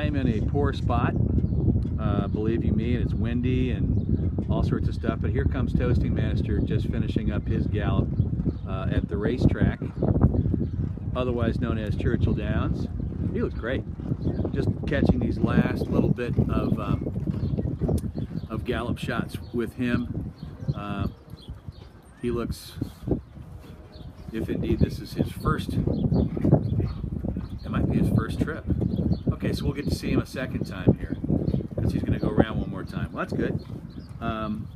I'm in a poor spot, believe you me, and it's windy and all sorts of stuff, but here comes Toasting Master just finishing up his gallop at the racetrack, otherwise known as Churchill Downs. He looks great. Just catching these last little bit of gallop shots with him. He looks, if indeed this is his first, it might be his first trip. Okay, so we'll get to see him a second time here, because he's going to go around one more time. Well, that's good. I'm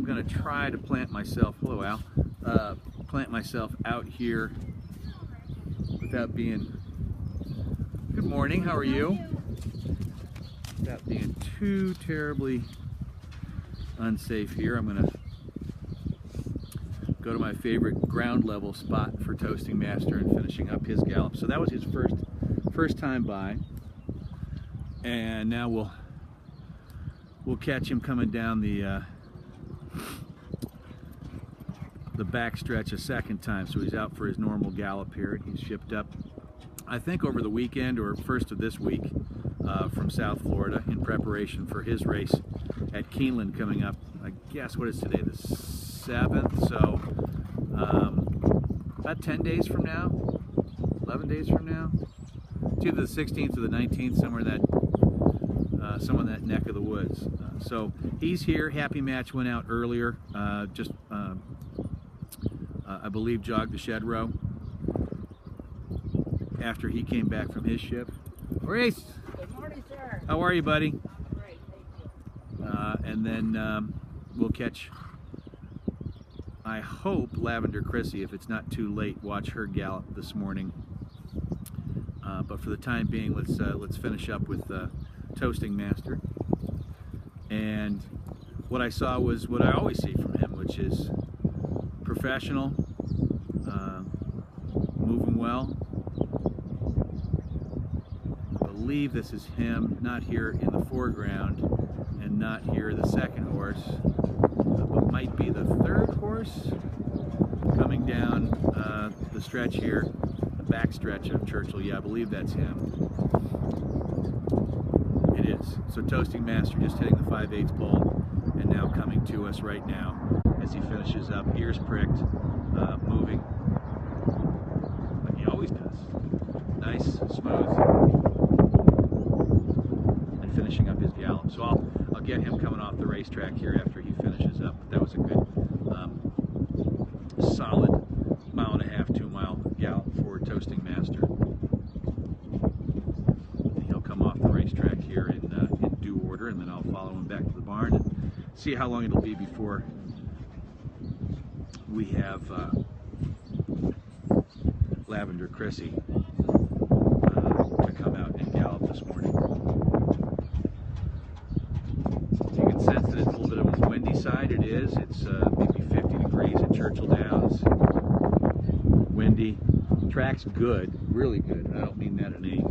going to try to plant myself, hello Al, plant myself out here without being, good morning, how are you? Without being too terribly unsafe here. I'm going to go to my favorite ground level spot for Toasting Master and finishing up his gallop. So that was his first time by, and now we'll catch him coming down the back stretch a second time. So he's out for his normal gallop here. He's shipped up, I think, over the weekend or first of this week from South Florida in preparation for his race at Keeneland coming up. I guess, what is today, the 7th, so about 10 days from now, 11 days from now. It's either the 16th or the 19th, somewhere in that neck of the woods. So he's here. Happy Match went out earlier, I believe jogged the shed row after he came back from his ship. Maurice! Good morning, sir. How are you, buddy? I'm great, thank you. And then we'll catch, I hope, Lavender Chrissy, if it's not too late, watch her gallop this morning. But for the time being, let's finish up with Toasting Master. And what I saw was what I always see from him, which is professional, moving well. I believe this is him, not here in the foreground, and not here the second horse, but might be the third horse coming down the stretch here, the back stretch of Churchill. Yeah, I believe that's him. It is. So Toasting Master just hitting the 5/8 pole and now coming to us right now as he finishes up, ears pricked, moving like he always does. Nice, smooth, and finishing up his gallop. So I'll get him coming off the racetrack here after he finishes up. But that was a good, solid 1.5 to 2 mile gallop for Toasting Master. And he'll come off the racetrack here in due order, and then I'll follow him back to the barn and see how long it'll be before we have Lavender Chrissy to come out and gallop this morning. You can sense that it's a little bit of a windy side. It is. It's maybe 50 degrees at Churchill Downs. Windy. Track's good, really good. I don't mean that in a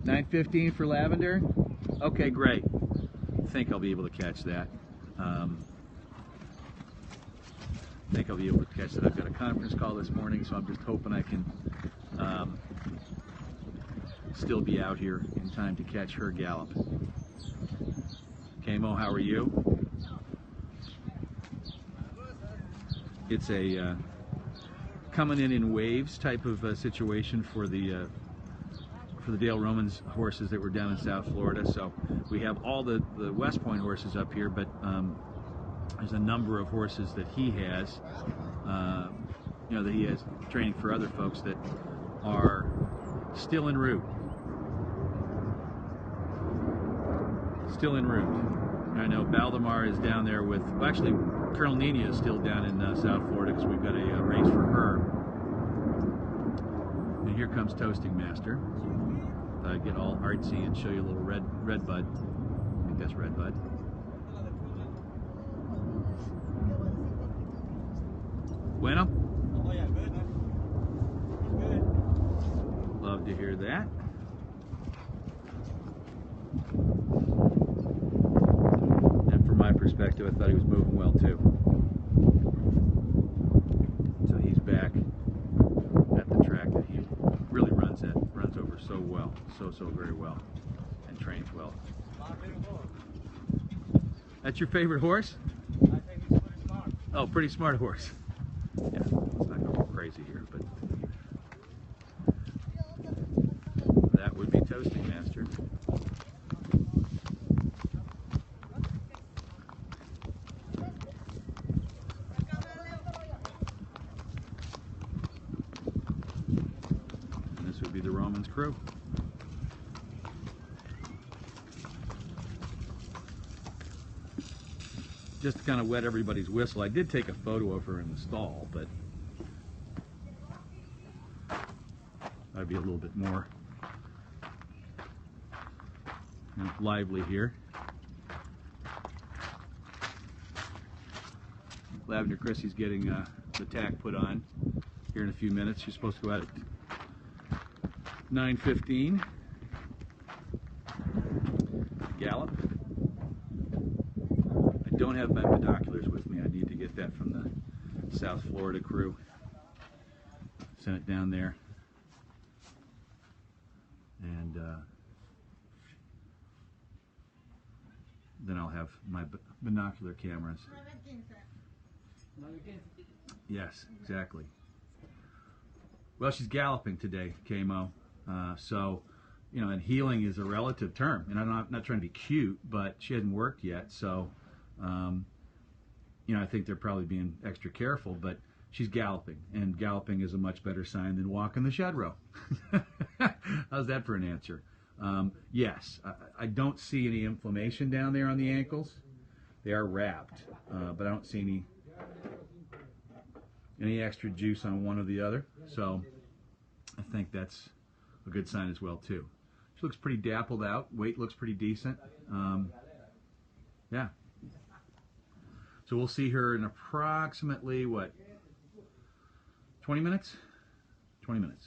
9:15 for Lavender. Okay, great. I think I'll be able to catch that. I think I'll be able to catch that. I've got a conference call this morning, so I'm just hoping I can still be out here in time to catch her gallop. Kamo, how are you? It's a coming in waves type of situation for the Dale Romans horses that were down in South Florida. So we have all the West Point horses up here, but there's a number of horses that he has, that he has training for other folks that are still en route. Still en route. I know Baldemar is down there with, well, actually, Colonel Nina is still down in South Florida because we've got a race for her. And here comes Toasting Master. Thought I'd get all artsy and show you a little red bud. I think that's red bud. Bueno? Oh yeah, good. Good. Love to hear that. And from my perspective, I thought he was moving well too. So he's back at the track that he really runs at. well, so very well, and trains well. That's your favorite horse? I think he's pretty smart. Oh, pretty smart horse. Yeah, let's not go crazy here, but that would be Toasting Master. And this would be the Romans crew. Just to kind of wet everybody's whistle, I did take a photo of her in the stall, but I'd be a little bit more lively here. Lavender Chrissy's getting the tack put on here in a few minutes. She's supposed to go out at 9:15. Gallop. I don't have my binoculars with me. I need to get that from the South Florida crew. Sent it down there. And then I'll have my binocular cameras. Yes, exactly. Well, she's galloping today, Kamo. So, you know, and healing is a relative term. And I'm not trying to be cute, but she hadn't worked yet. So, you know, I think they're probably being extra careful, but she's galloping. And galloping is a much better sign than walking the shed row. How's that for an answer? Yes, I don't see any inflammation down there on the ankles. They are wrapped, but I don't see any extra juice on one or the other. So I think that's a good sign as well too. She looks pretty dappled out. Weight looks pretty decent. Yeah. So we'll see her in approximately, what, 20 minutes? 20 minutes.